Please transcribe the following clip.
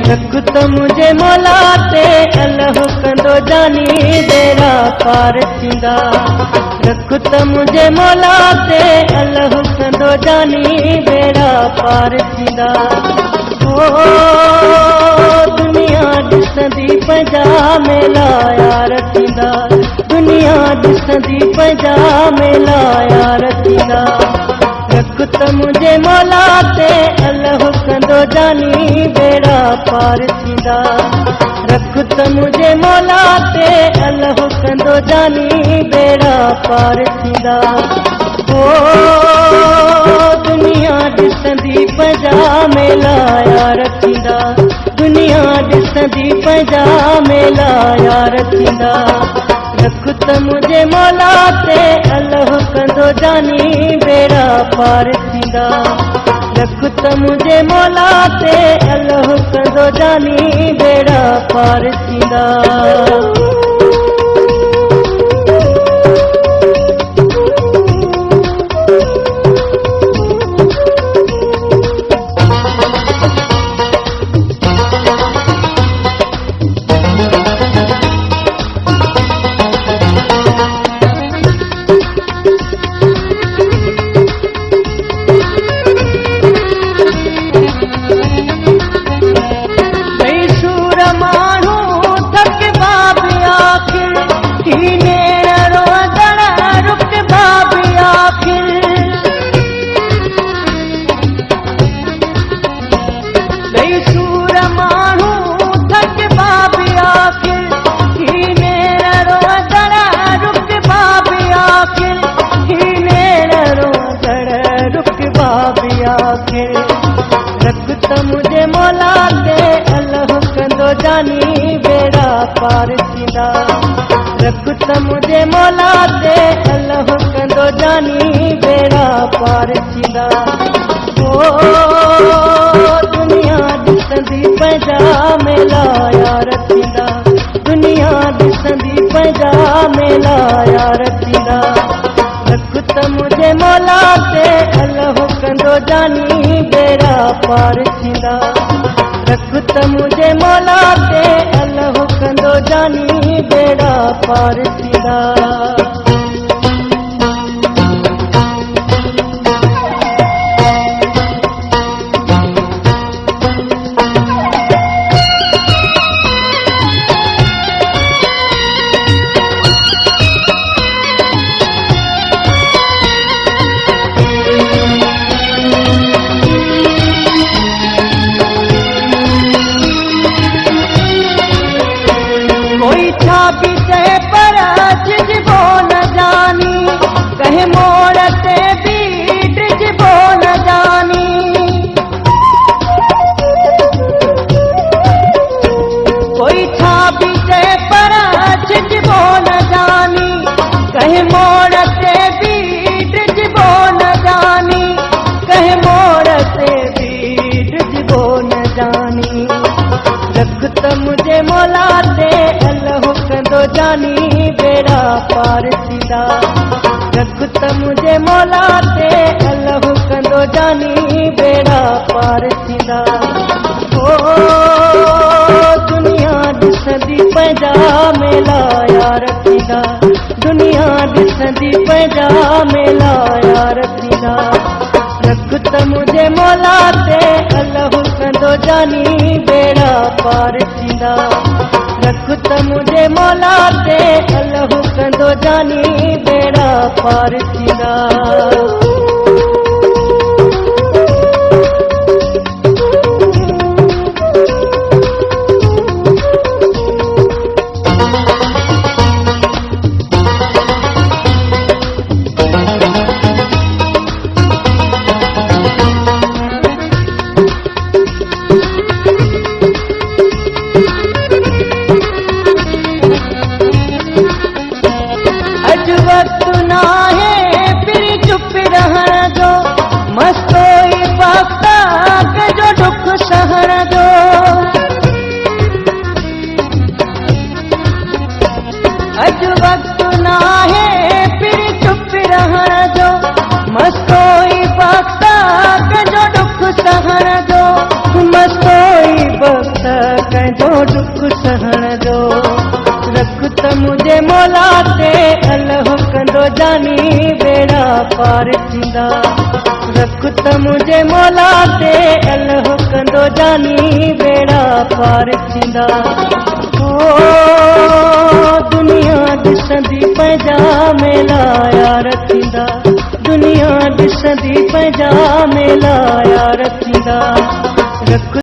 रख त मुझे मौला ते अल्लाह कंदो जानी बेड़ा पार थींदा। रख त मुझे मौला ते अल्लाह कंदो जानी बेड़ा पार थींदा। ओ दुनिया ॾिसंदी पंहिंजा मेला यार थींदा। दुनिया ॾिसंदी पंहिंजा मेला यार थींदा। रख त मुझे मौला ते अल्लाह कंदो जानी बेड़ा पार थींदा। रख त मुझे मौला ते अल्लाह कंदो जानी बेड़ा पार थींदा। ओ दुनिया ॾिसंदी पंहिंजा मेला यार थींदा। दुनिया ॾिसंदी पंहिंजा मेला यार थींदा। रख त मुझे मौला ते अल्लाह कंदो जानी बेड़ा पार थींदा। रख त मुझे मौला ते अल्लाह कंदो जानी बेड़ा पार थींदा। रख त मुझे मौला ते अल्लाह कंदो जानी बेड़ा पार थींदा। रख त मुझे मौला ते अल्लाह कंदो जानी बेड़ा पार थींदा। ओ दुनिया ॾिसंदी पंहिंजा मेला यार थींदा। दुनिया ॾिसंदी पंहिंजा मेला यार थींदा। रख त मुझे मौला ते अल्लाह कंदो जानी बेड़ा पार थींदा। रख त मुझे मौला ते अल्लाह कंदो जानी बेड़ा पार थींदा। कहे मोड़ ते बीट जिबो न जानी। कोई छा बीते पर जिबो न जानी। कहे मोड़ ते बीट जिबो न जानी। कहे मोड़ ते बीट जिबो न जानी। रख त मुझे मौला ते अल्लाह कंदो जानी बेड़ा पार थींदा। रख त मुझे मौला ते अल्लाह कंदो जानी बेड़ा पार थींदा। ओ दुनिया ॾिसंदी पंहिंजा मेला यार थींदा। दुनिया ॾिसंदी पंहिंजा मेला यार थींदा। रख त मुझे मौला ते अल्लाह कंदो जानी बेड़ा पार थींदा। रख त मुझे मौला ते अल्लाह कंदो जानी बेड़ा पार थींदा। वक्त ना है फिर चुप रहना। मुझे मौला ते अल्लाह कंदो जानी बेड़ा पार थींदा। ओ दुनिया ॾिसंदी पंहिंजा मेला यार थींदा, दुनिया ॾिसंदी पंहिंजा मेला यार थींदा।